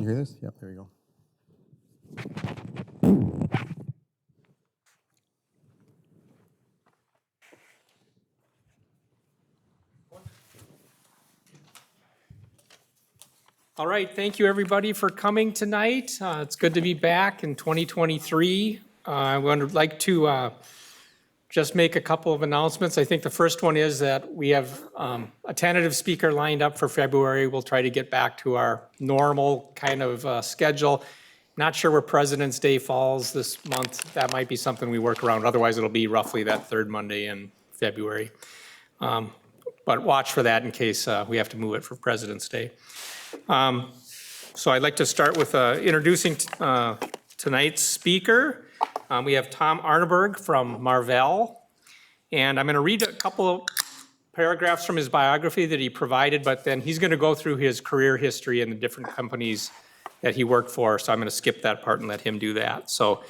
you hear this? Yep, there we go. All right, thank you everybody for coming tonight. It's good to be back in 2023. I would like to just make a couple of announcements. I think the first one is that we have a tentative speaker lined up for February. We'll try to get back to our normal kind of schedule. Not sure where President's Day falls this month. That might be something we work around. Otherwise, it'll be roughly that third Monday in February. But watch for that in case we have to move it for President's Day. So I'd like to start with introducing tonight's speaker. We have Tom Arneberg from Marvell, and I'm going to read a couple of paragraphs from his biography that he provided, but then he's going to go through his career history and the different companies that he worked for, so I'm going to skip that part and let him do that. So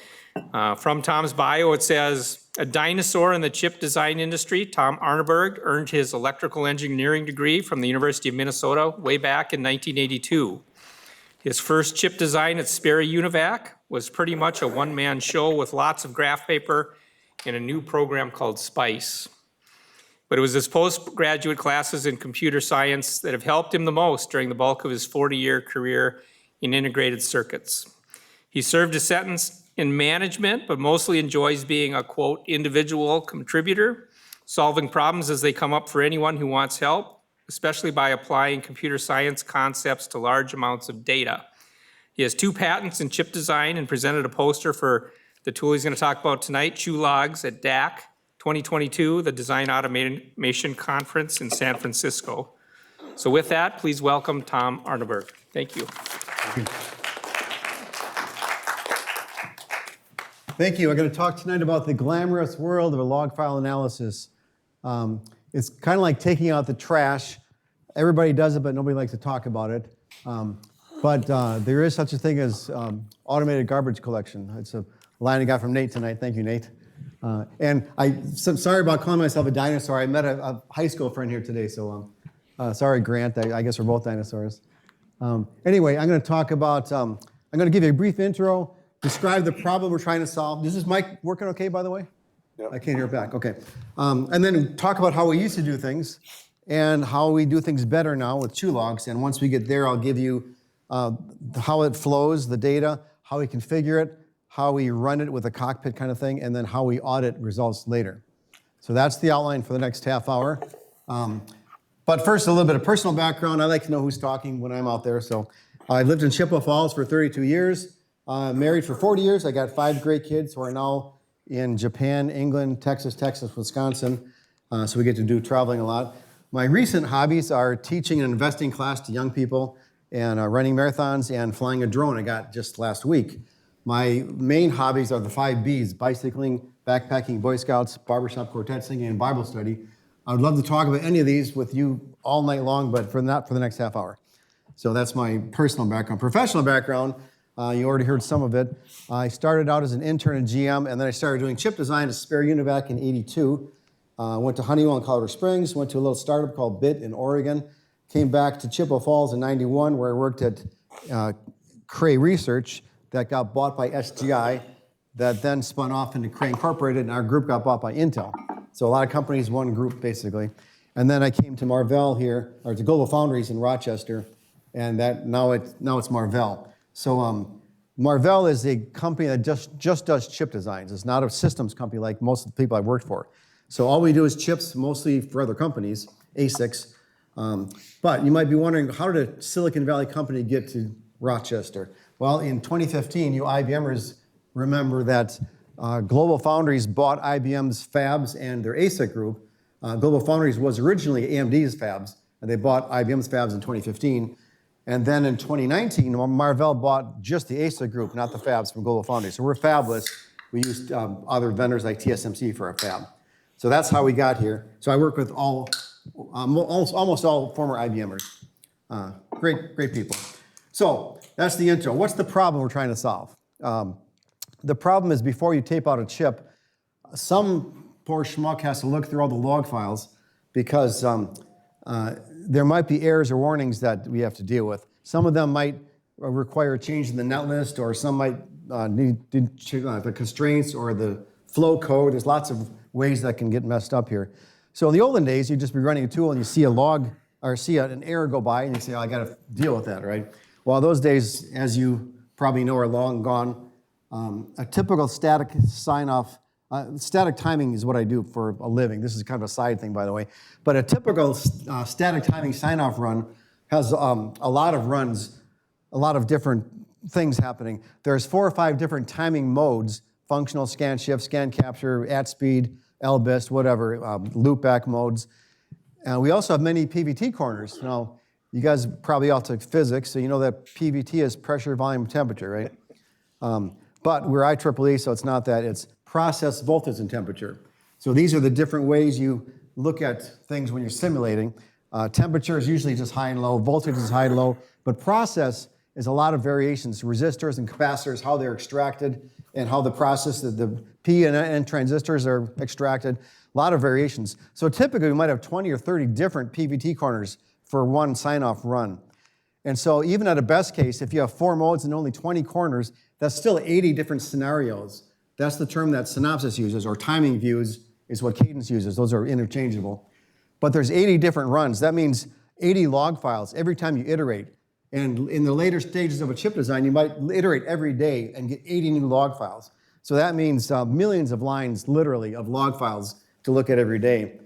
from Tom's bio, it says, a dinosaur in the chip design industry, Tom Arneberg earned his electrical engineering degree from the University of Minnesota way back in 1982. His first chip design at Sperry Univac was pretty much a one-man show with lots of graph paper and a new program called SPICE. But it was his postgraduate classes in computer science that have helped him the most during the bulk of his 40-year career in integrated circuits. He served a sentence in management, but mostly enjoys being a, quote, individual contributor, solving problems as they come up for anyone who wants help, especially by applying computer science concepts to large amounts of data. He has 2 patents in chip design and presented a poster for the tool he's going to talk about tonight, QLogs, at DAC 2022, the Design Automation Conference in San Francisco. So with that, please welcome Tom Arneberg. Thank you. Thank you. I'm going to talk tonight about the glamorous world of a log file analysis. It's kind of like taking out the trash. Everybody does it, but nobody likes to talk about it. But there is such a thing as automated garbage collection. It's a line I got from Nate tonight. Thank you, Nate. And I'm sorry about calling myself a dinosaur. I met a high school friend here today, so sorry, Grant. I guess we're both dinosaurs. Anyway, I'm going to talk about, I'm going to give you a brief intro, describe the problem we're trying to solve. Is this mic working okay, by the way? Yep. I can't hear it back. Okay. And then talk about how we used to do things and how we do things better now with QLogs. And once we get there, I'll give you how it flows, the data, how we configure it, how we run it with a cockpit kind of thing, and then how we audit results later. So that's the outline for the next half hour. But first, a little bit of personal background. I like to know who's talking when I'm out there. So I lived in Chippewa Falls for 32 years, married for 40 years. I got 5 great kids who are now in Japan, England, Texas, Wisconsin. So we get to do traveling a lot. My recent hobbies are teaching an investing class to young people and running marathons and flying a drone I got just last week. My main hobbies are the 5 Bs, bicycling, backpacking, Boy Scouts, barbershop quartet singing, and Bible study. I would love to talk about any of these with you all night long, but not for the next half hour. So that's my personal background. Professional background, you already heard some of it. I started out as an intern at GM, and then I started doing chip design at Sperry Univac in '82. Went to Honeywell in Colorado Springs, went to a little startup called BIT in Oregon, came back to Chippewa Falls in '91, where I worked at Cray Research that got bought by SGI, that then spun off into Cray Incorporated, and our group got bought by Intel. So a lot of companies, one group basically. And then I came to Marvell here, or to Global Foundries in Rochester, and now it's Marvell. So Marvell is a company that just does chip designs. It's not a systems company like most of the people I've worked for. So all we do is chips, mostly for other companies, ASICs. But you might be wondering, how did a Silicon Valley company get to Rochester? Well, in 2015, you IBMers remember that Global Foundries bought IBM's fabs and their ASIC group. Global Foundries was originally AMD's fabs, and they bought IBM's fabs in 2015. And then in 2019, Marvell bought just the ASIC group, not the fabs from Global Foundries. So we're fabless. We used other vendors like TSMC for our fab. So that's how we got here. So I work with almost all former IBMers. Great people. So that's the intro. What's the problem we're trying to solve? The problem is before you tape out a chip, some poor schmuck has to look through all the log files because there might be errors or warnings that we have to deal with. Some of them might require a change in the net list, or some might need the constraints or the flow code. There's lots of ways that can get messed up here. So in the olden days, you'd just be running a tool and you see a log or see an error go by and you say, oh, I got to deal with that, right? Well, those days, as you probably know, are long gone. A typical static sign-off, static timing is what I do for a living. This is kind of a side thing, by the way. But a typical static timing sign-off run has a lot of runs, a lot of different things happening. There's 4 or 5 different timing modes: functional, scan shift, scan capture, at speed, LBIST, whatever, loopback modes. We also have many PVT corners. Now, you guys probably all took physics, so you know that PVT is pressure, volume, temperature, right? But we're IEEE, so it's not that. It's process, voltage, and temperature. So these are the different ways you look at things when you're simulating. Temperature is usually just high and low. Voltage is high and low. But process is a lot of variations. Resistors and capacitors, how they're extracted, and how the process, the P and N transistors are extracted. A lot of variations. So typically, we might have 20 or 30 different PVT corners for one sign-off run. And so even at a best case, if you have 4 modes and only 20 corners, that's still 80 different scenarios. That's the term that Synopsys uses, or timing views is what Cadence uses. Those are interchangeable. But there's 80 different runs. That means 80 log files every time you iterate. And in the later stages of a chip design, you might iterate every day and get 80 new log files. So that means millions of lines, literally, of log files to look at every day.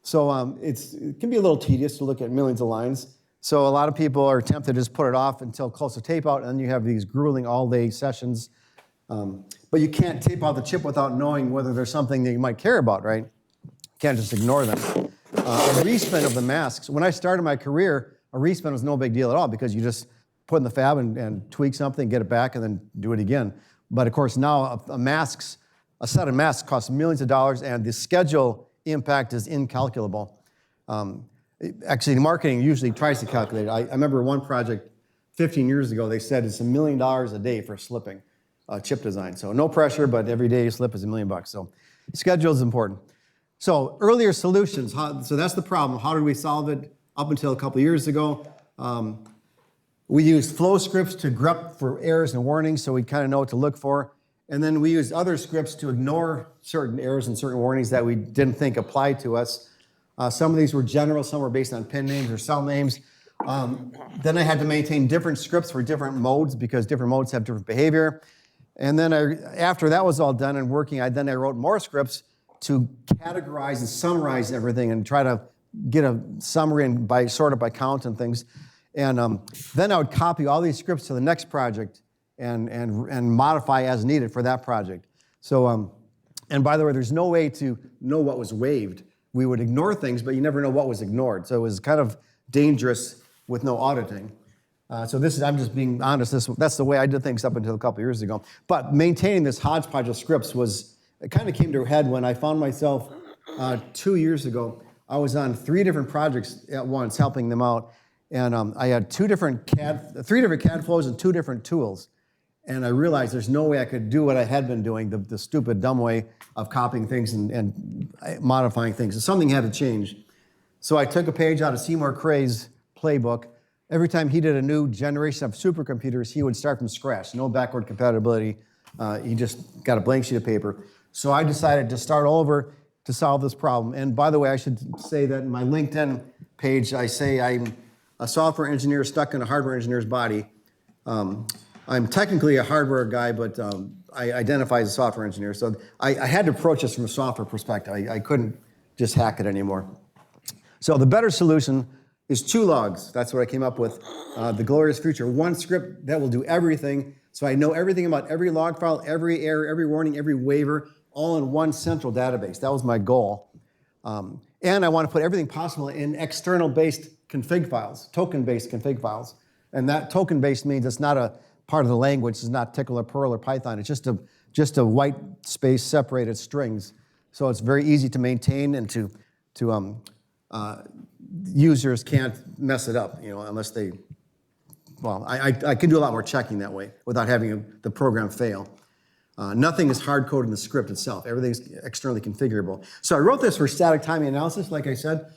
So it can be a little tedious to look at millions of lines. So a lot of people are tempted to just put it off until close to tape out, and then you have these grueling all-day sessions. But you can't tape out the chip without knowing whether there's something that you might care about, right? You can't just ignore them. A respin of the masks. When I started my career, a respin was no big deal at all because you just put in the fab and tweak something, get it back, and then do it again. But of course now a set of masks costs millions of dollars, and the schedule impact is incalculable. Actually, marketing usually tries to calculate it. I remember one project 15 years ago, they said it's $1 million a day for slipping chip design. So no pressure, but every day you slip is $1 million. So schedule is important. So earlier solutions, so that's the problem. How did we solve it? Up until a couple years ago, we used flow scripts to grep for errors and warnings, so we kind of know what to look for. And then we used other scripts to ignore certain errors and certain warnings that we didn't think applied to us. Some of these were general, some were based on pin names or cell names. Then I had to maintain different scripts for different modes because different modes have different behavior. And then after that was all done and working, I wrote more scripts to categorize and summarize everything and try to get a summary and sort it by count and things. And then I would copy all these scripts to the next project and modify as needed for that project. So, and by the way, there's no way to know what was waived. We would ignore things, but you never know what was ignored. So it was kind of dangerous with no auditing. So this is, I'm just being honest, that's the way I did things up until a couple years ago. But maintaining this hodgepodge of scripts it kind of came to a head when I found myself 2 years ago. I was on 3 different projects at once, helping them out. And I had 3 different CAD flows and 2 different tools. And I realized there's no way I could do what I had been doing, the stupid, dumb way of copying things and modifying things. So something had to change. So I took a page out of Seymour Cray's playbook. Every time he did a new generation of supercomputers, he would start from scratch, no backward compatibility. He just got a blank sheet of paper. So I decided to start over to solve this problem. And by the way, I should say that in my LinkedIn page, I say I'm a software engineer stuck in a hardware engineer's body. I'm technically a hardware guy, but I identify as a software engineer. So I had to approach this from a software perspective. I couldn't just hack it anymore. So the better solution is 2 logs. That's what I came up with. The glorious future. 1 script that will do everything. So I know everything about every log file, every error, every warning, every waiver, all in one central database. That was my goal. And I want to put everything possible in external-based config files, token-based config files. And that token-based means it's not a part of the language. It's not Tickle or Perl or Python. It's just a white space separated strings. So it's very easy to maintain and to users can't mess it up, unless they, well, I can do a lot more checking that way without having the program fail. Nothing is hard-coded in the script itself. Everything's externally configurable. So I wrote this for static timing analysis, like I said,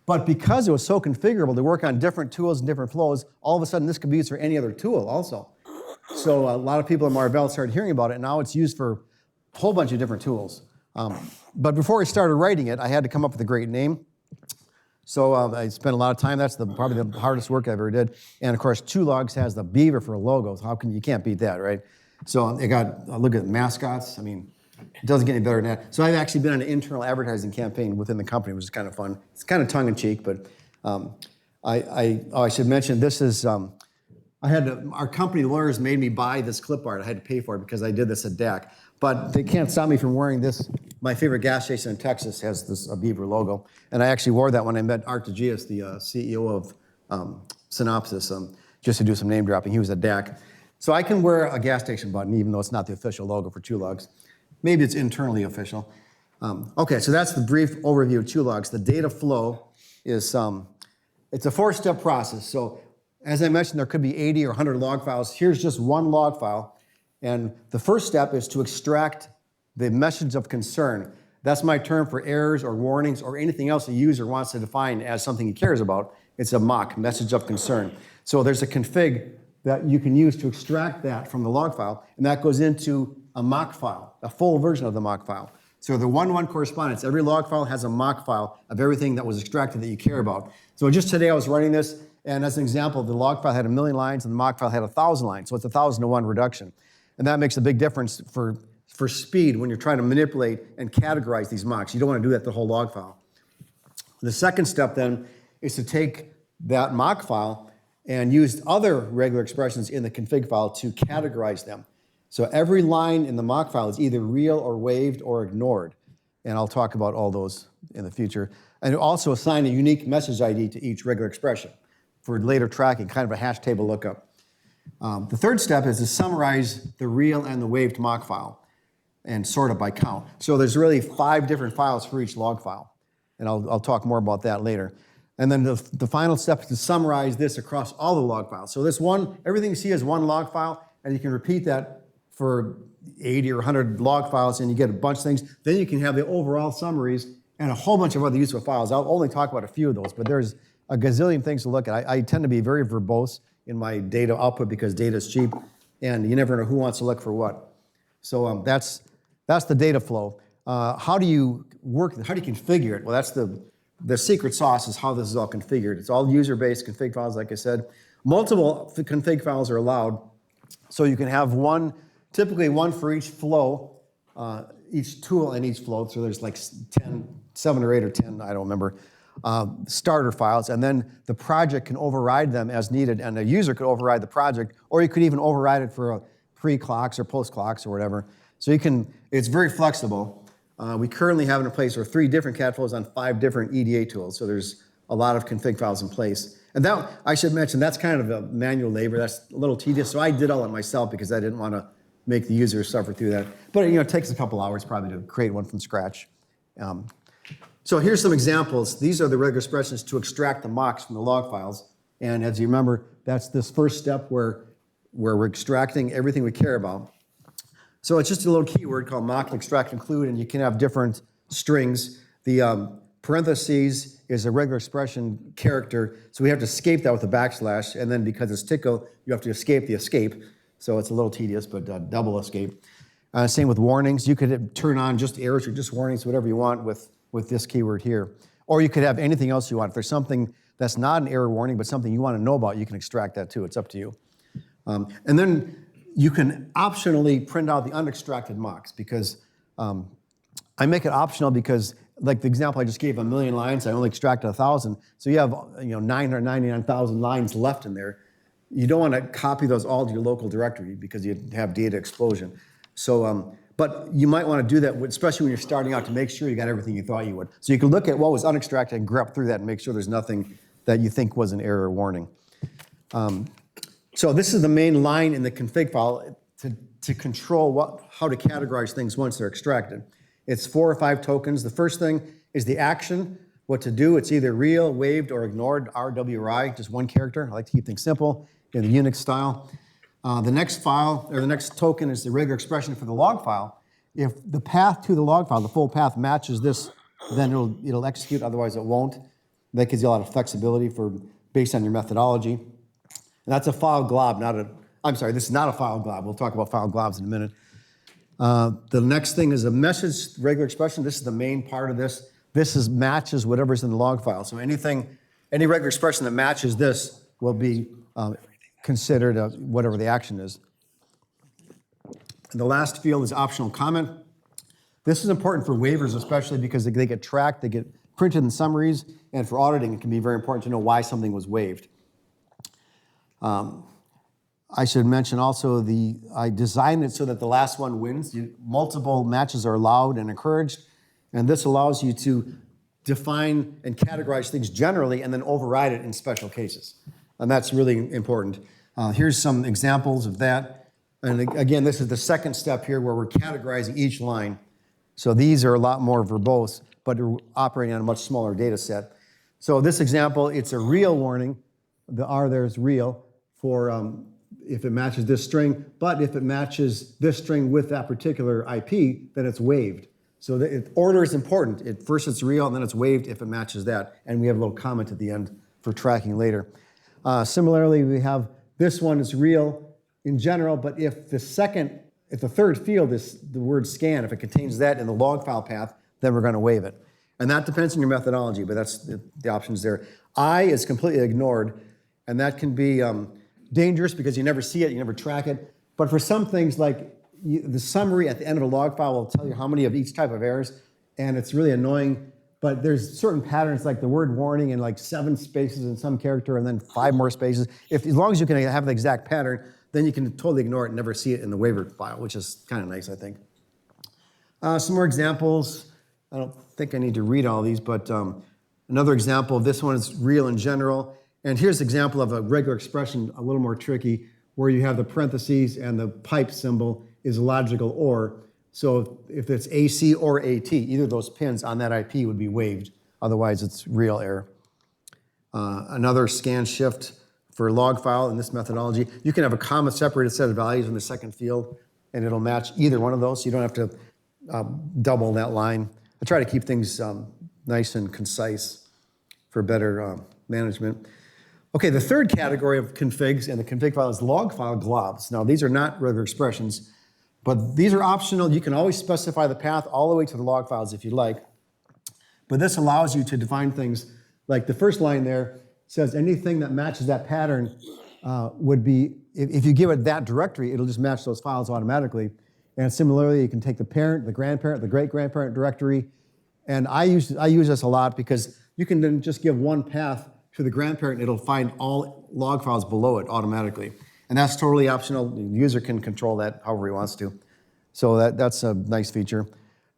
But because it was so configurable to work on different tools and different flows, all of a sudden this could be used for any other tool also. So a lot of people at Marvell started hearing about it, and now it's used for a whole bunch of different tools. But before I started writing it, I had to come up with a great name. So I spent a lot of time. That's probably the hardest work I ever did. And of course, Logs has the beaver for logos. You can't beat that, right? So it got, look at mascots. I mean, it doesn't get any better than that. So I've actually been on an internal advertising campaign within the company, which is kind of fun. It's kind of tongue-in-cheek, but I should mention this is, our company lawyers made me buy this clip art. I had to pay for it because I did this at DAC. But they can't stop me from wearing this. My favorite gas station in Texas has this beaver logo. And I actually wore that when I met Art DeGius, the CEO of Synopsys, just to do some name dropping. He was at DAC. So I can wear a gas station button, even though it's not the official logo for Logs. Maybe it's internally official. Okay, so that's the brief overview of Logs. The data flow is, it's a 4-step process. So as I mentioned, there could be 80 or 100 log files. Here's just one log file. And the first step is to extract the message of concern. That's my term for errors or warnings or anything else a user wants to define as something he cares about. It's a MOC, message of concern. So there's a config that you can use to extract that from the log file, and that goes into a MOC file, a full version of the MOC file. So the one-to-one correspondence, every log file has a MOC file of everything that was extracted that you care about. So just today I was running this, and as an example, the log file had 1 million lines and the MOC file had 1,000 lines, so it's 1,000-to-1 reduction. And that makes a big difference for speed when you're trying to manipulate and categorize these MOCs. You don't want to do that the whole log file. The second step then is to take that MOC file and use other regular expressions in the config file to categorize them. So every line in the MOC file is either real or waived or ignored. And I'll talk about all those in the future. And also assign a unique message ID to each regular expression for later tracking, kind of a hash table lookup. The third step is to summarize the real and the waived MOC file and sort it by count. So there's really 5 different files for each log file. And I'll talk more about that later. And then the final step is to summarize this across all the log files. So everything you see is one log file, and you can repeat that for 80 or 100 log files, and you get a bunch of things. Then you can have the overall summaries and a whole bunch of other useful files. I'll only talk about a few of those, but there's a gazillion things to look at. I tend to be very verbose in my data output because data is cheap, and you never know who wants to look for what. So that's the data flow. How do you configure it? Well, that's the secret sauce is how this is all configured. It's all user-based config files, like I said. Multiple config files are allowed, so you can have typically one for each flow, each tool in each flow. So there's like 7 or 8 or 10, I don't remember, starter files, and then the project can override them as needed, and the user could override the project, or you could even override it for pre-clocks or post-clocks or whatever. So it's very flexible. We currently have it in place for 3 different cat flows on 5 different EDA tools, so there's a lot of config files in place. And that, I should mention, that's kind of a manual labor. That's a little tedious, so I did all it myself because I didn't want to make the user suffer through that. But it takes a couple hours probably to create one from scratch. So here's some examples. These are the regular expressions to extract the MOCs from the log files. And as you remember, that's this first step where we're extracting everything we care about. So it's just a little keyword called mock extract include, and you can have different strings. The parentheses is a regular expression character, so we have to escape that with a backslash, and then because it's tickle, you have to escape the escape. So it's a little tedious, but double escape. Same with warnings. You could turn on just errors or just warnings, whatever you want with this keyword here. Or you could have anything else you want. If there's something that's not an error warning, but something you want to know about, you can extract that too. It's up to you. And then you can optionally print out the unextracted MOCs because I make it optional because, like the example I just gave, 1 million lines, I only extracted 1,000. So you have 999,000 lines left in there. You don't want to copy those all to your local directory because you have data explosion. So, but you might want to do that, especially when you're starting out, to make sure you got everything you thought you would. So you can look at what was unextracted and grep through that and make sure there's nothing that you think was an error or warning. So this is the main line in the config file to control how to categorize things once they're extracted. It's 4 or 5 tokens. The first thing is the action, what to do. It's either real, waived, or ignored, RWRI, just one character. I like to keep things simple in the Unix style. The next file, or the next token, is the regular expression for the log file. If the path to the log file, the full path, matches this, then it'll execute, otherwise it won't. That gives you a lot of flexibility based on your methodology. And that's a file glob, I'm sorry, this is not a file glob. We'll talk about file globs in a minute. The next thing is a message regular expression. This is the main part of this. This matches whatever's in the log file. So any regular expression that matches this will be considered whatever the action is. And the last field is optional comment. This is important for waivers, especially because they get tracked, they get printed in summaries, and for auditing, it can be very important to know why something was waived. I should mention also I designed it so that the last one wins. Multiple matches are allowed and encouraged, and this allows you to define and categorize things generally and then override it in special cases. And that's really important. Here's some examples of that. And again, this is the second step here where we're categorizing each line. So these are a lot more verbose, but we're operating on a much smaller data set. So this example, it's a real warning. The R there is real for if it matches this string, but if it matches this string with that particular IP, then it's waived. So the order is important. First it's real, and then it's waived if it matches that. And we have a little comment at the end for tracking later. Similarly, we have this one is real in general, but if the third field is the word scan, if it contains that in the log file path, then we're going to waive it. And that depends on your methodology, but that's the options there. I is completely ignored, and that can be dangerous because you never see it, you never track it. But for some things like the summary at the end of a log file will tell you how many of each type of errors, and it's really annoying. But there's certain patterns like the word warning and like 7 spaces in some character and then 5 more spaces. As long as you can have the exact pattern, then you can totally ignore it and never see it in the waiver file, which is kind of nice, I think. Some more examples. I don't think I need to read all these, but another example of this one is real in general. And here's an example of a regular expression, a little more tricky, where you have the parentheses and the pipe symbol is logical or. So if it's AC or AT, either of those pins on that IP would be waived. Otherwise, it's real error. Another scan shift for log file in this methodology. You can have a comma separated set of values in the second field, and it'll match either one of those. So you don't have to double that line. I try to keep things nice and concise for better management. Okay, the third category of configs in the config file is log file globs. Now, these are not regular expressions, but these are optional. You can always specify the path all the way to the log files if you like. But this allows you to define things like the first line there says anything that matches that pattern would be, if you give it that directory, it'll just match those files automatically. And similarly, you can take the parent, the grandparent, the great-grandparent directory. And I use this a lot because you can then just give one path to the grandparent, and it'll find all log files below it automatically. And that's totally optional. The user can control that however he wants to. So that's a nice feature.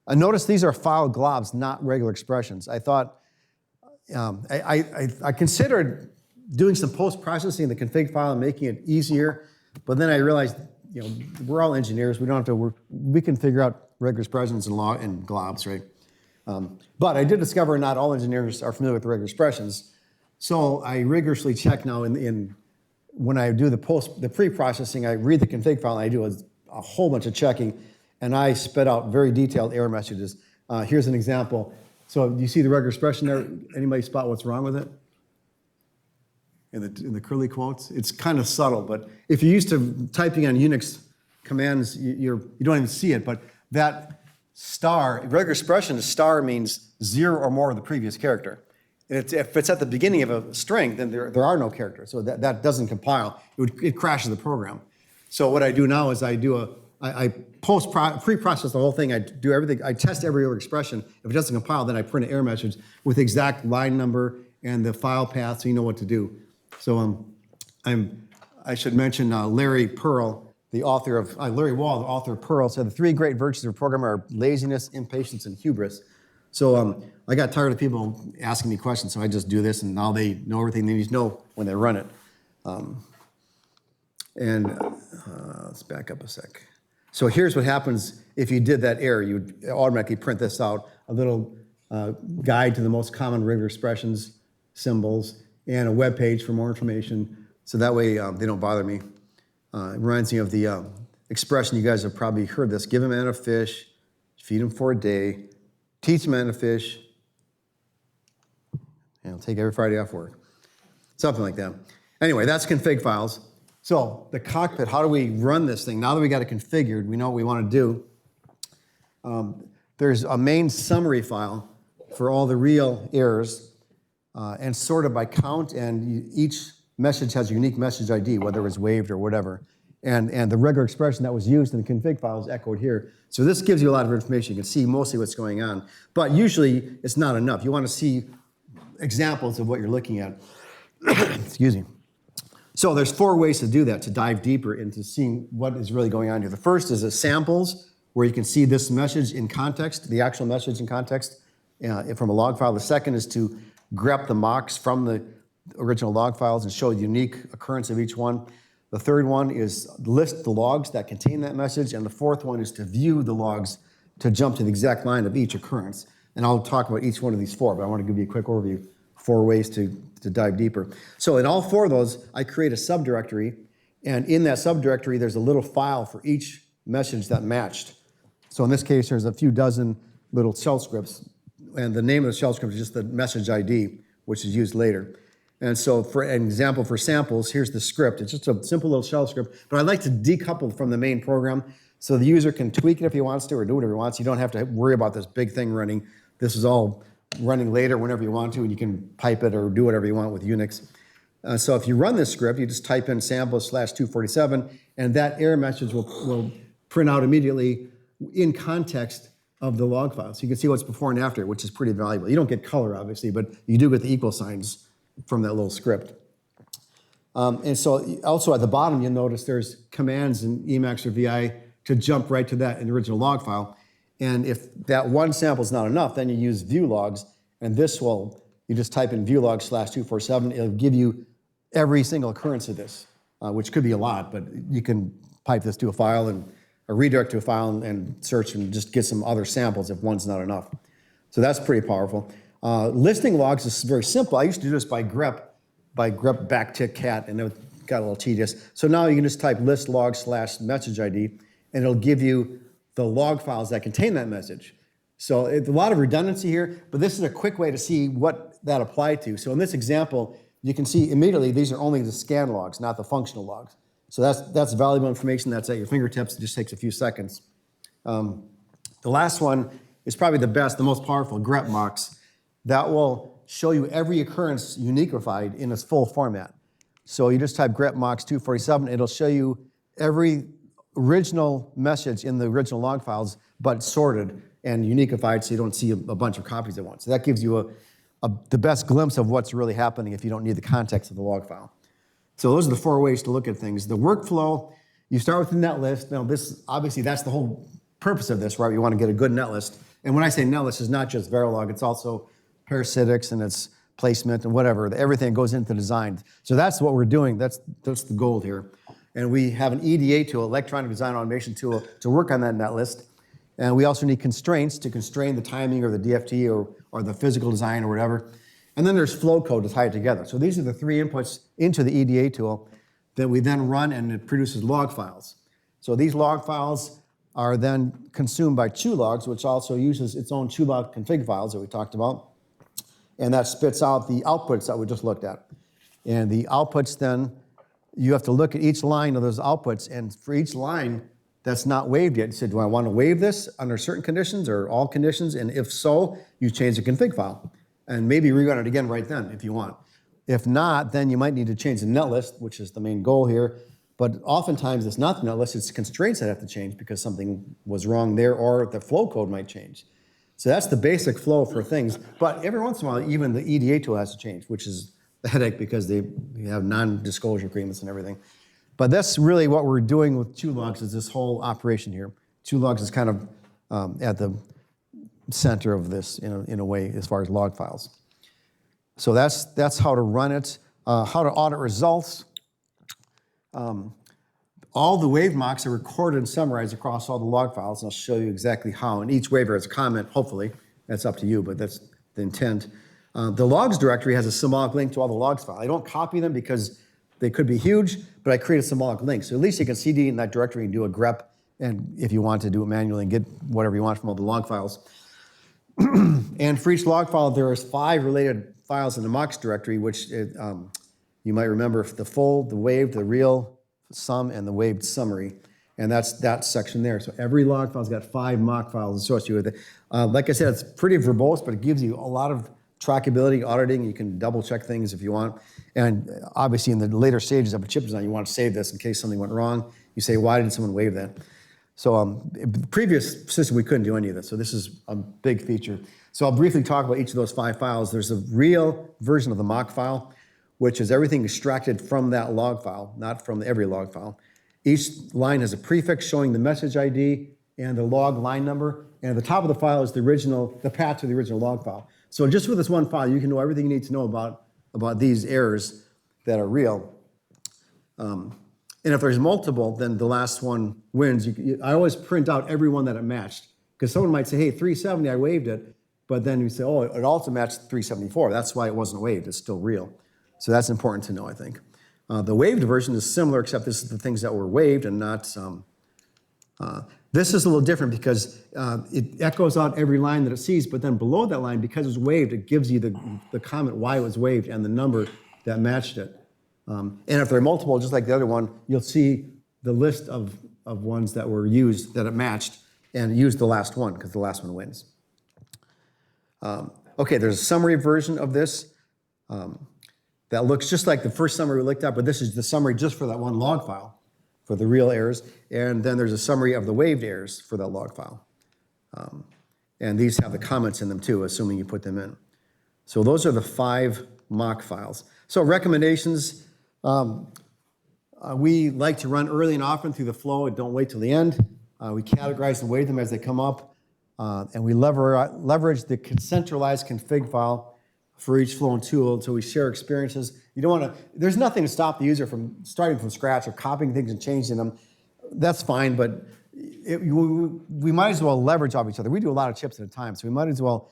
Notice these are file globs, not regular expressions. I thought, I considered doing some post-processing in the config file and making it easier, but then I realized, we're all engineers. We don't have to we can figure out regular expressions and globs, right? But I did discover not all engineers are familiar with regular expressions. So I rigorously check now when I do the pre-processing, I read the config file and I do a whole bunch of checking, and I spit out very detailed error messages. Here's an example. So you see the regular expression there? Anybody spot what's wrong with it? In the curly quotes? It's kind of subtle, but if you're used to typing on Unix commands, you don't even see it, but that star, regular expression, a star means 0 or more of the previous character. And if it's at the beginning of a string, then there are no characters. So that doesn't compile. It crashes the program. So what I do now is I pre-process the whole thing. I do everything. I test every other expression. If it doesn't compile, then I print an error message with the exact line number and the file path, so you know what to do. So I should mention Larry Pearl, the author of Larry Wall, the author of Perl, said the 3 great virtues of a programmer are laziness, impatience, and hubris. So I got tired of people asking me questions, so I just do this, and now they know everything they need to know when they run it. Let's back up a sec. So here's what happens if you did that error. You would automatically print this out, a little guide to the most common regular expressions, symbols, and a web page for more information. So that way they don't bother me. It reminds me of the expression, you guys have probably heard this: give a man a fish, feed him for a day, teach a man to fish. take every Friday off work. Something like that. Anyway, that's config files. So the cockpit, how do we run this thing? Now that we got it configured, we know what we want to do. There's a main summary file for all the real errors and sorted by count, and each message has a unique message ID, whether it was waived or whatever. And the regular expression that was used in the config file is echoed here. So this gives you a lot of information. You can see mostly what's going on. But usually it's not enough. You want to see examples of what you're looking at. Excuse me. So there's 4 ways to do that, to dive deeper into seeing what is really going on here. The first is the samples, where you can see this message in context, the actual message in context from a log file. The second is to grep the mocks from the original log files and show the unique occurrence of each one. The third one is list the logs that contain that message. And the fourth one is to view the logs to jump to the exact line of each occurrence. And I'll talk about each one of these 4, but I want to give you a quick overview, 4 ways to dive deeper. So in all 4 of those, I create a subdirectory. And in that subdirectory, there's a little file for each message that matched. So in this case, there's a few dozen little shell scripts. And the name of the shell script is just the message ID, which is used later. And so for an example for samples, here's the script. It's just a simple little shell script, but I like to decouple from the main program so the user can tweak it if he wants to or do whatever he wants. You don't have to worry about this big thing running. This is all running later whenever you want to, and you can pipe it or do whatever you want with Unix. So if you run this script, you just type in sample/247, and that error message will print out immediately in context of the log file. So you can see what's before and after, which is pretty valuable. You don't get color, obviously, but you do get the equal signs from that little script. And so also at the bottom, you'll notice there's commands in Emacs or VI to jump right to that in the original log file. And if that one sample is not enough, then you use view logs, and you just type in view logs/247, it'll give you every single occurrence of this, which could be a lot, but you can pipe this to a file and or redirect to a file and search and just get some other samples if one's not enough. So that's pretty powerful. Listing logs is very simple. I used to do this by grep backtick cat, and it got a little tedious. So now you can just type list log/message ID, and it'll give you the log files that contain that message. So it's a lot of redundancy here, but this is a quick way to see what that applied to. So in this example, you can see immediately these are only the scan logs, not the functional logs. So that's valuable information that's at your fingertips. It just takes a few seconds. The last one is probably the best, the most powerful, grep mocks. That will show you every occurrence uniqueified in its full format. So you just type grep mocks 247, it'll show you every original message in the original log files, but sorted and uniqueified so you don't see a bunch of copies at once. So that gives you the best glimpse of what's really happening if you don't need the context of the log file. So those are the 4 ways to look at things. The workflow, you start with the net list. Now this, obviously that's the whole purpose of this, right? You want to get a good net list. And when I say net list, it's not just Verilog, it's also parasitics and its placement and whatever. Everything goes into design. So that's what we're doing. That's the goal here. And we have an EDA tool, electronic design automation tool, to work on that net list. And we also need constraints to constrain the timing or the DFT or the physical design or whatever. And then there's flow code to tie it together. So these are the 3 inputs into the EDA tool that we then run, and it produces log files. So these log files are then consumed by QLogs, which also uses its own QLog config files that we talked about. And that spits out the outputs that we just looked at. And the outputs then, you have to look at each line of those outputs, and for each line that's not waived yet, you say, do I want to waive this under certain conditions or all conditions? And if so, you change the config file. And maybe rerun it again right then if you want. If not, then you might need to change the net list, which is the main goal here. But oftentimes it's not the net list, it's constraints that have to change because something was wrong there or the flow code might change. So that's the basic flow for things. But every once in a while, even the EDA tool has to change, which is the headache because they have non-disclosure agreements and everything. But that's really what we're doing with QLogs is this whole operation here. QLogs is kind of at the center of this in a way as far as log files. So that's how to run it. How to audit results. All the wave mocks are recorded and summarized across all the log files, and I'll show you exactly how. And each waiver has a comment, hopefully. That's up to you, but that's the intent. The logs directory has a symbolic link to all the logs file. I don't copy them because they could be huge, but I create a symbolic link. So at least you can CD in that directory and do a grep, and if you want to do it manually and get whatever you want from all the log files. And for each log file, there is 5 related files in the mux directory, which you might remember the full, the waved, the real sum, and the waved summary. And that's that section there. So every log file's got 5 mock files associated with it. Like I said, it's pretty verbose, but it gives you a lot of trackability, auditing. You can double check things if you want. And obviously in the later stages of a chip design, you want to save this in case something went wrong. You say, why did someone wave that? So the previous system, we couldn't do any of this. So this is a big feature. So I'll briefly talk about each of those 5 files. There's a real version of the mock file, which is everything extracted from that log file, not from every log file. Each line has a prefix showing the message ID and the log line number. And at the top of the file is the path to the original log file. So just with this one file, you can know everything you need to know about these errors that are real. And if there's multiple, then the last one wins. I always print out every one that it matched. Because someone might say, hey, 370, I waved it. But then you say, oh, it also matched 374. That's why it wasn't waved. It's still real. So that's important to know, I think. The waved version is similar, except this is the things that were waved and not some. This is a little different because it echoes out every line that it sees, but then below that line, because it's waved, it gives you the comment why it was waved and the number that matched it. And if there are multiple, just like the other one, you'll see the list of ones that were used, that it matched, and use the last one, because the last one wins. Okay, there's a summary version of this that looks just like the first summary we looked at, but this is the summary just for that one log file, for the real errors. And then there's a summary of the waved errors for that log file. And these have the comments in them too, assuming you put them in. So those are the 5 mock files. So recommendations, we like to run early and often through the flow and don't wait till the end. We categorize and weight them as they come up. And we leverage the centralized config file for each flow and tool, so we share experiences. You don't want to, there's nothing to stop the user from starting from scratch or copying things and changing them. That's fine, but we might as well leverage off each other. We do a lot of chips at a time, so we might as well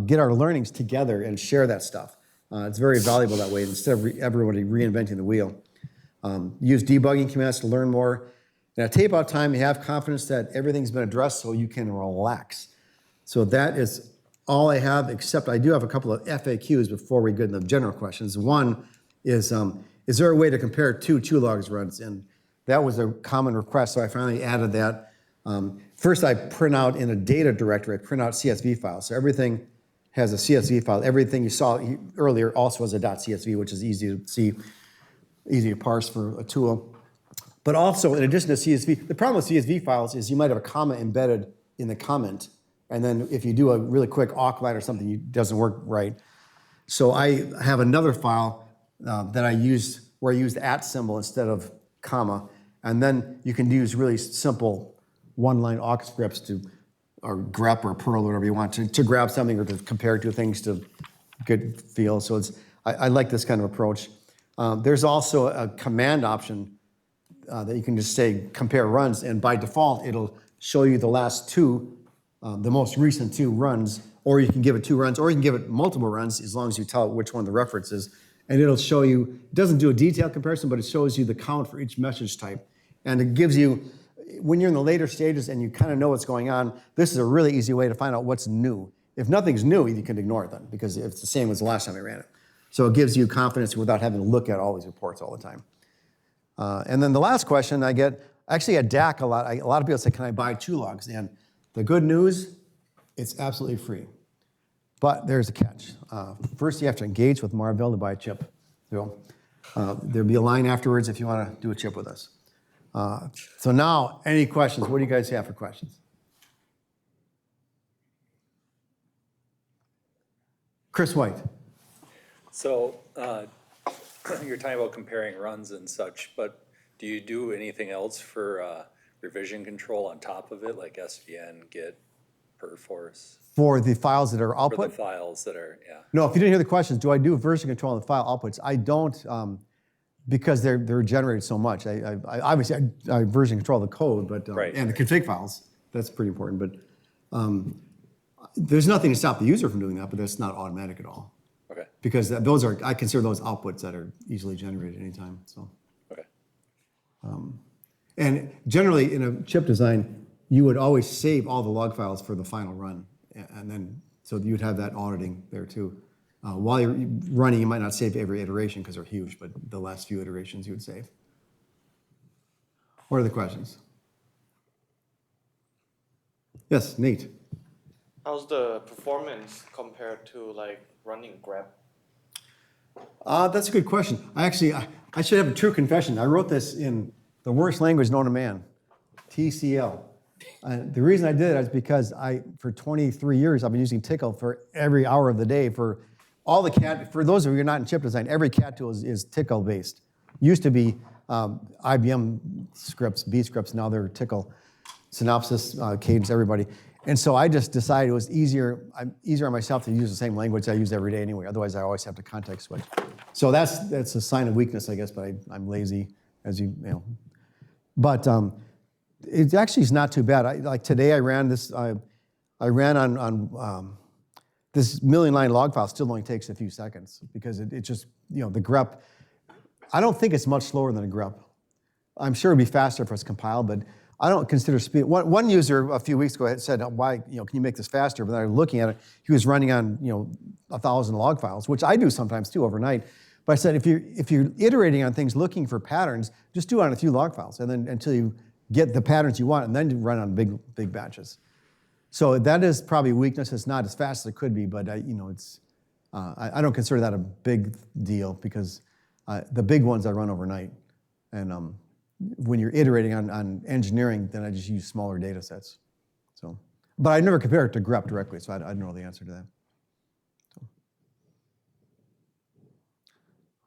get our learnings together and share that stuff. It's very valuable that way, instead of everybody reinventing the wheel. Use debugging commands to learn more. And at tape out time, you have confidence that everything's been addressed so you can relax. So that is all I have, except I do have a couple of FAQs before we get into the general questions. One is there a way to compare 2 logs runs? And that was a common request, so I finally added that. First, I print out in a data directory, I print out CSV files. So everything has a CSV file. Everything you saw earlier also has a .csv, which is easy to see, easy to parse for a tool. But also, in addition to CSV, the problem with CSV files is you might have a comma embedded in the comment. And then if you do a really quick awk line or something, it doesn't work right. So I have another file that I used where I used @ symbol instead of comma. And then you can use really simple one-line awk scripts or grep or Perl or whatever you want to grab something or to compare 2 things to get feel. So I like this kind of approach. There's also a command option that you can just say compare runs, and by default it'll show you the last 2, the most recent 2 runs, or you can give it 2 runs, or you can give it multiple runs as long as you tell it which one the reference is, and it'll show you, it doesn't do a detailed comparison, but it shows you the count for each message type, and it gives you, when you're in the later stages and you kind of know what's going on, this is a really easy way to find out what's new. If nothing's new, you can ignore it then, because it's the same as the last time I ran it. So it gives you confidence without having to look at all these reports all the time. And then the last question I get, actually at DAC a lot of people say, can I buy 2 logs? And the good news, it's absolutely free. But there's a catch. First, you have to engage with Marvell to buy a chip. There'll be a line afterwards if you want to do a chip with us. So now, any questions? What do you guys have for questions? Chris White. So you're talking about comparing runs and such, but do you do anything else for revision control on top of it, like SVN, Git, perforce? For the files that are output? For the files that are, yeah. No, if you didn't hear the questions, do I do version control on the file outputs? I don't, because they're generated so much. I obviously version control the code, but Right. and the config files. That's pretty important. But there's nothing to stop the user from doing that, but that's not automatic at all. Okay. Because those are, I consider those outputs that are easily generated anytime. So. Okay. And generally, in a chip design, you would always save all the log files for the final run, and then so you'd have that auditing there too. While you're running, you might not save every iteration because they're huge, but the last few iterations you would save. What are the questions? Yes, Nate. How's the performance compared to like running grep? That's a good question. I should have a true confession. I wrote this in the worst language known to man, TCL. The reason I did it is because for 23 years, I've been using Tickle for every hour of the day for all the CAD. For those of you who are not in chip design, every CAD tool is Tickle based. Used to be IBM scripts, B scripts. Now they're Tickle, Synopsys, Cadence, everybody. And so I just decided it was easier on myself to use the same language I use every day anyway. Otherwise, I always have to context switch. So that's a sign of weakness, I guess. But I'm lazy, as you know. But it actually is not too bad. Like today, I ran this. I ran on this million-line log file. Still only takes a few seconds because it just the grep. I don't think it's much slower than a grep. I'm sure it'd be faster if it's compiled, but I don't consider speed. One user a few weeks ago said, "Why, can you make this faster?" But then I was looking at it. He was running on 1,000 log files, which I do sometimes too overnight. But I said, if you're iterating on things, looking for patterns, just do it on a few log files, and then until you get the patterns you want, and then you run on big batches. So that is probably a weakness. It's not as fast as it could be, but I don't consider that a big deal because the big ones I run overnight, and when you're iterating on engineering, then I just use smaller data sets. So, but I never compare it to grep directly, so I don't know the answer to that.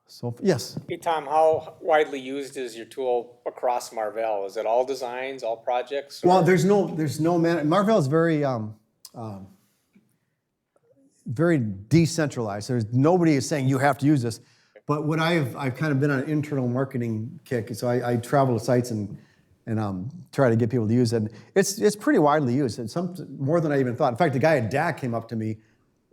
So yes. Hey, Tom, how widely used is your tool across Marvell? Is it all designs, all projects? Well, there's no man. Marvell is very very decentralized. There's nobody is saying you have to use this. But what I've kind of been on an internal marketing kick, so I travel to sites and try to get people to use it. And it's pretty widely used. It's more than I even thought. In fact, the guy at DAC came up to me,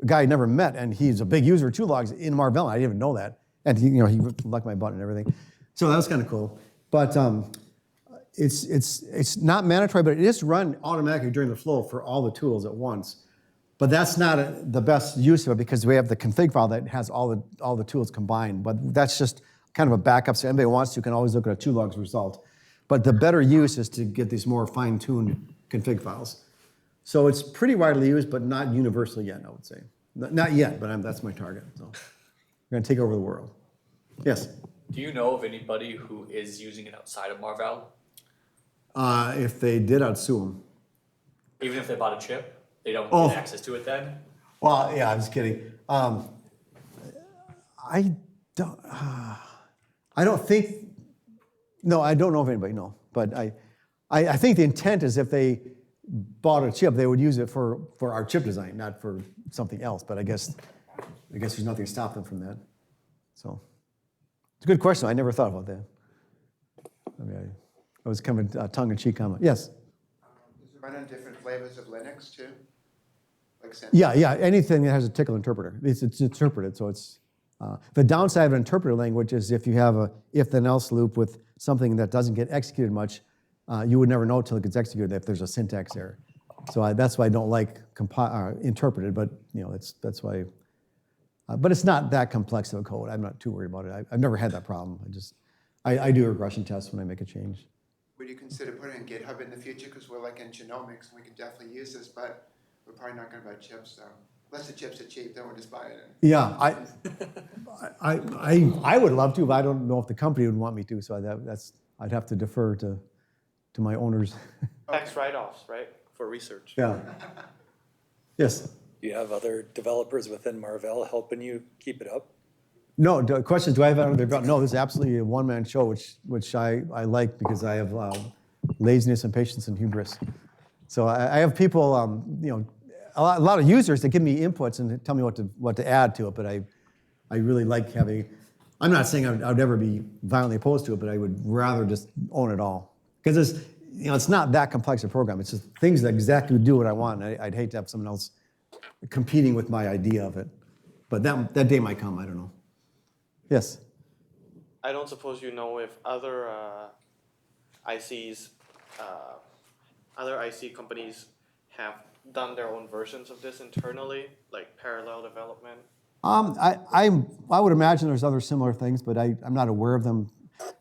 a guy I'd never met, and he's a big user of logs in Marvell. I didn't even know that, and he licked my butt and everything. So that was kind of cool. But it's not mandatory, but it is run automatically during the flow for all the tools at once. But that's not the best use of it because we have the config file that has all the tools combined. But that's just kind of a backup. So anybody wants to can always look at a 2logs result. But the better use is to get these more fine-tuned config files. So it's pretty widely used, but not universally yet, I would say. Not yet, but that's my target. So we're going to take over the world. Yes? Do you know of anybody who is using it outside of Marvell? If they did, I'd sue them. Even if they bought a chip? They don't get access to it then? Well, yeah, I'm just kidding. I don't think. No, I don't know of anybody. No, but I think the intent is if they bought a chip, they would use it for our chip design, not for something else. But I guess there's nothing to stop them from that. So it's a good question. I never thought about that. I mean, I was kind of a tongue-in-cheek comment. Yes. Does it run on different flavors of Linux too? Like Yeah. Anything that has a Tickle interpreter, it's interpreted. So it's the downside of an interpreter language is if you have a if-then-else loop with something that doesn't get executed much, you would never know until it gets executed if there's a syntax error. So that's why I don't like interpreted. But that's why. But it's not that complex of a code. I'm not too worried about it. I've never had that problem. I do regression tests when I make a change. Would you consider putting GitHub in the future? Because we're like in genomics and we can definitely use this, but we're probably not going to buy chips. So unless the chips are cheap, then we'll just buy it. Yeah, I would love to, but I don't know if the company would want me to. So I'd have to defer to my owners. Tax write-offs, right? For research. Yeah. Yes. Do you have other developers within Marvell helping you keep it up? No, the question is, do I have other developers? No, this is absolutely a one-man show, which I like because I have laziness and patience and hubris. So I have people, a lot of users that give me inputs and tell me what to add to it, but I really like having, I'm not saying I would ever be violently opposed to it, but I would rather just own it all. Because it's not that complex a program. It's just things that exactly do what I want. And I'd hate to have someone else competing with my idea of it. But that day might come, I don't know. Yes? I don't suppose you know if other ICs, other IC companies have done their own versions of this internally, like parallel development? I would imagine there's other similar things, but I'm not aware of them.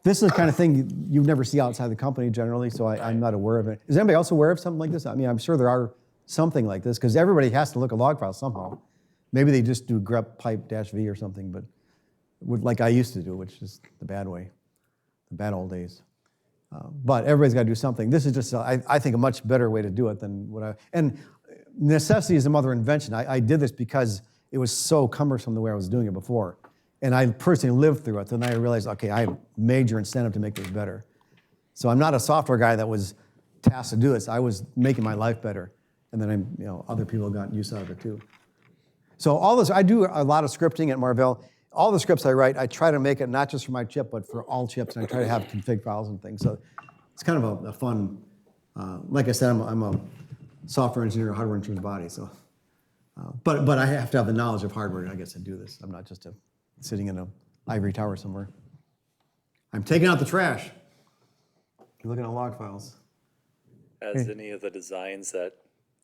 This is the kind of thing you never see outside the company generally, so I'm not aware of it. Is anybody else aware of something like this? I mean, I'm sure there are something like this, because everybody has to look at log files somehow. Maybe they just do grep pipe-v or something, but like I used to do, which is the bad way, the bad old days. But everybody's got to do something. This is just, I think, a much better way to do it than and necessity is the mother of invention. I did this because it was so cumbersome the way I was doing it before. And I personally lived through it. So then I realized, okay, I have major incentive to make this better. So I'm not a software guy that was tasked to do this. I was making my life better. And then other people got use out of it too. So all this, I do a lot of scripting at Marvell. All the scripts I write, I try to make it not just for my chip, but for all chips, and I try to have config files and things. So it's kind of a fun, like I said, I'm a software engineer, hardware engineer's body. So, but I have to have the knowledge of hardware, I guess, to do this. I'm not just sitting in an ivory tower somewhere. I'm taking out the trash. You're looking at log files. Has any of the designs that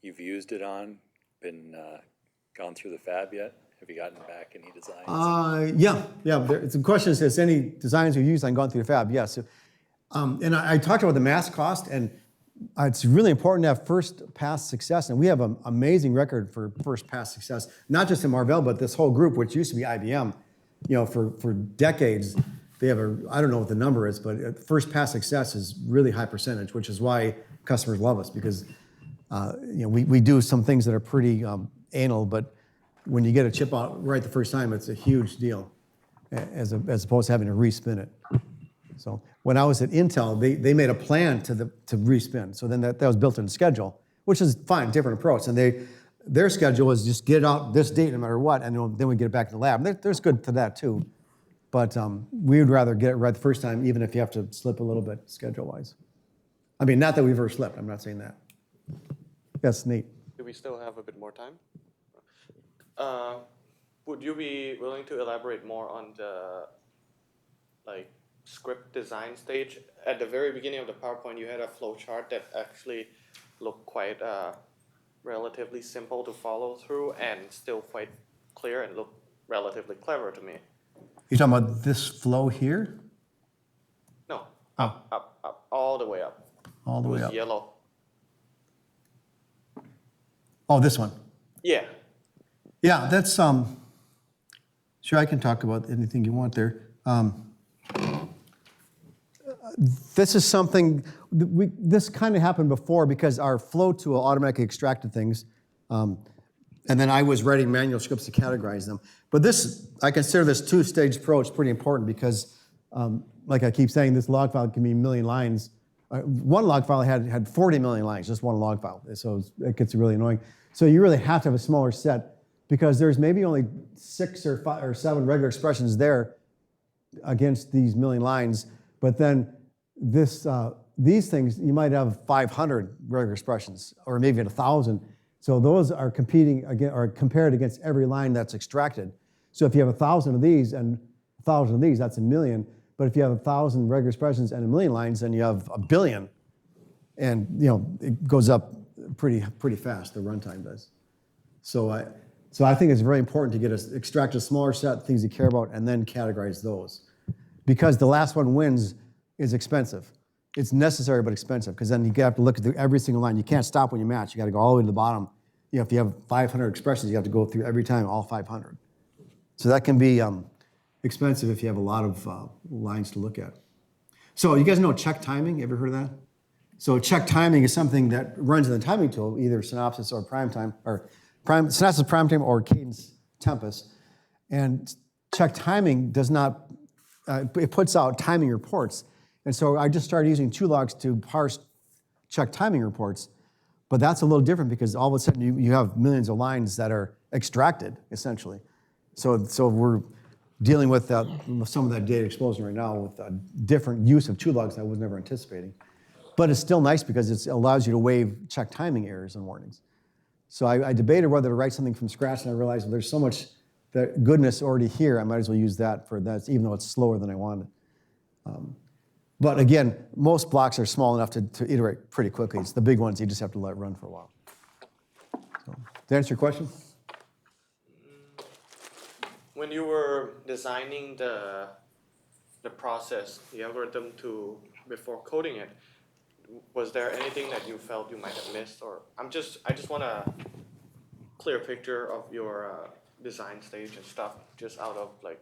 you've used it on been gone through the fab yet? Have you gotten back any designs? Yeah. The question is, has any designs you used on gone through the fab? Yes. And I talked about the mass cost, and it's really important to have first pass success. And we have an amazing record for first pass success, not just in Marvell, but this whole group, which used to be IBM. For decades, they have I don't know what the number is, but first pass success is really high percentage, which is why customers love us, because we do some things that are pretty anal, but when you get a chip out right the first time, it's a huge deal, as opposed to having to respin it. So when I was at Intel, they made a plan to respin. So then that was built in the schedule, which is fine, different approach. And their schedule was just get it out this date no matter what, and then we get it back to the lab. And there's good to that too, but we would rather get it right the first time, even if you have to slip a little bit schedule-wise. I mean, not that we've ever slipped. I'm not saying that. Yes, Nate. Do we still have a bit more time? Would you be willing to elaborate more on the script design stage? At the very beginning of the PowerPoint, you had a flow chart that actually looked quite relatively simple to follow through and still quite clear and looked relatively clever to me. You're talking about this flow here? No, Oh. up, all the way up. All the It way was up. yellow. Oh, this one. Yeah. Yeah, that's, sure, I can talk about anything you want there. This is something, this kind of happened before because our flow tool automatically extracted things, and then I was writing manual scripts to categorize them. But I consider this two-stage approach pretty important because, like I keep saying, this log file can be a million lines. One log file had 40 million lines, just one log file, so it gets really annoying. So you really have to have a smaller set, because there's maybe only 6 or 5 or 7 regular expressions there against these million lines, but then these things, you might have 500 regular expressions, or maybe 1,000. So those are compared against every line that's extracted. So if you have 1,000 of these and 1,000 of these, that's a million. But if you have 1,000 regular expressions and a million lines, then you have a billion. And it goes up pretty fast, the runtime does. So I think it's very important to extract a smaller set of things you care about and then categorize those. Because the last one wins is expensive. It's necessary but expensive, because then you have to look through every single line. You can't stop when you match. You got to go all the way to the bottom. If you have 500 expressions, you have to go through every time all 500. So that can be expensive if you have a lot of lines to look at. So you guys know check timing? Ever heard of that? So check timing is something that runs in the timing tool, either Synopsys or PrimeTime, or Synopsys PrimeTime or Cadence Tempest. And check timing does not, it puts out timing reports. And so I just started using 2logs to parse check timing reports. But that's a little different because all of a sudden you have millions of lines that are extracted, essentially. So we're dealing with some of that data explosion right now with a different use of 2logs that I was never anticipating. But it's still nice because it allows you to waive check timing errors and warnings. So I debated whether to write something from scratch, and I realized there's so much goodness already here, I might as well use that for that, even though it's slower than I wanted. But again, most blocks are small enough to iterate pretty quickly. It's the big ones you just have to let run for a while. So, did that answer your question? When you were designing the process, the algorithm before coding it, was there anything that you felt you might have missed? Or I just want a clear picture of your design stage and stuff, just out of like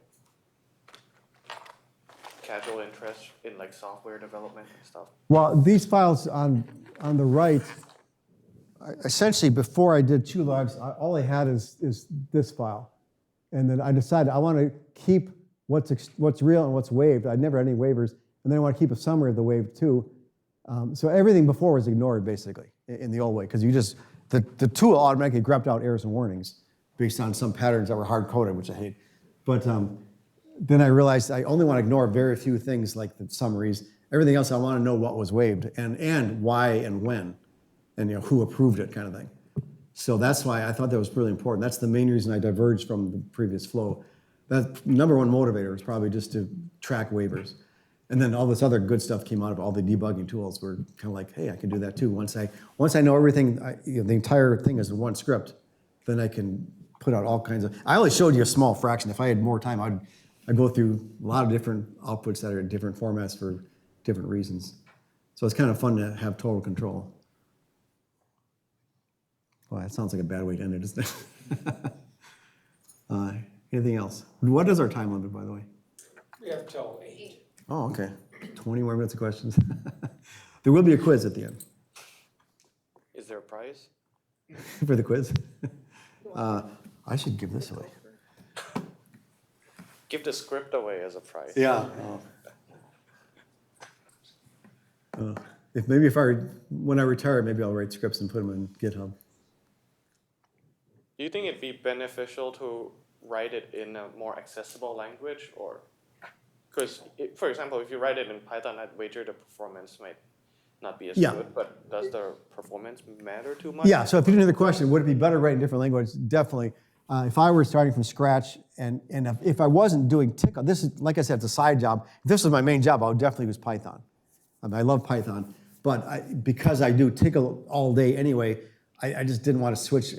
casual interest in like software development and stuff. Well, these files on the right, essentially before I did QLogs, all I had is this file. And then I decided I want to keep what's real and what's waived. I never had any waivers. And then I want to keep a summary of the waived too. So everything before was ignored basically in the old way, because the tool automatically grepped out errors and warnings based on some patterns that were hard coded, which I hate. But then I realized I only want to ignore very few things like the summaries. Everything else I want to know what was waived and why and when, and who approved it, kind of thing. So that's why I thought that was really important. That's the main reason I diverged from the previous flow. That number one motivator is probably just to track waivers. And then all this other good stuff came out of all the debugging tools were kind of like, hey, I can do that too. Once I know everything, the entire thing is in one script, then I can put out all kinds of, I only showed you a small fraction. If I had more time, I'd go through a lot of different outputs that are in different formats for different reasons. So it's kind of fun to have total control. Well, that sounds like a bad way to end it, doesn't it? Anything else? What is our time limit, by the way? We have till 8. Oh, okay. 20 more minutes of questions. There will be a quiz at the end. Is there a prize? For the quiz? I should give this away. Give the script away as a prize. Yeah. When I retire, maybe I'll write scripts and put them in GitHub. Do you think it'd be beneficial to write it in a more accessible language, or because, for example, if you write it in Python, I'd wager the performance might not be as good, but does the performance matter too much? Yeah, so if you didn't have the question, would it be better to write in different language? Definitely. If I were starting from scratch and if I wasn't doing Tickle, this is, like I said, it's a side job. If this was my main job, I would definitely use Python. I love Python, but because I do Tickle all day anyway, I just didn't want to switch.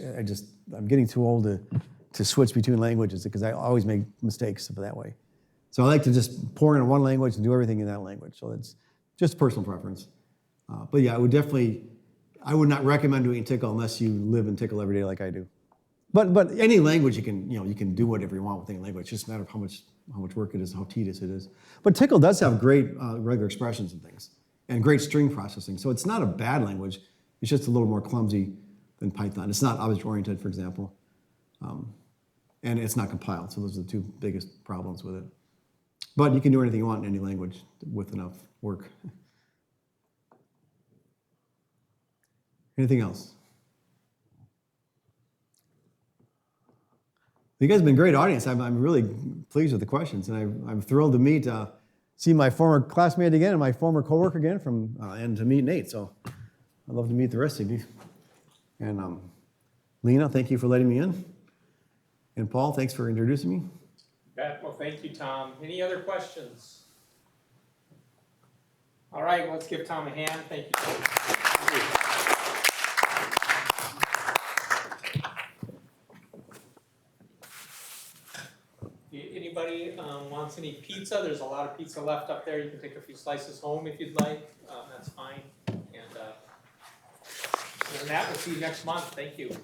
I'm getting too old to switch between languages because I always make mistakes that way. So I like to just pour in one language and do everything in that language. So it's just personal preference. But yeah, I would not recommend doing Tickle unless you live in Tickle every day like I do. But any language you can do whatever you want with any language. It's just a matter of how much work it is, how tedious it is. But Tickle does have great regular expressions and things, and great string processing. So it's not a bad language. It's just a little more clumsy than Python. It's not object-oriented, for example, and it's not compiled. So those are the two biggest problems with it. But you can do anything you want in any language with enough work. Anything else? You guys have been a great audience. I'm really pleased with the questions, and I'm thrilled to see my former classmate again and my former coworker again and to meet Nate. So I'd love to meet the rest of you. And Lena, thank you for letting me in. And Paul, thanks for introducing me. Well, thank you, Tom. Any other questions? All right, let's give Tom a hand. Thank you, Tom. Anybody wants any pizza? There's a lot of pizza left up there. You can take a few slices home if you'd like. That's fine. And that, we'll see you next month. Thank you.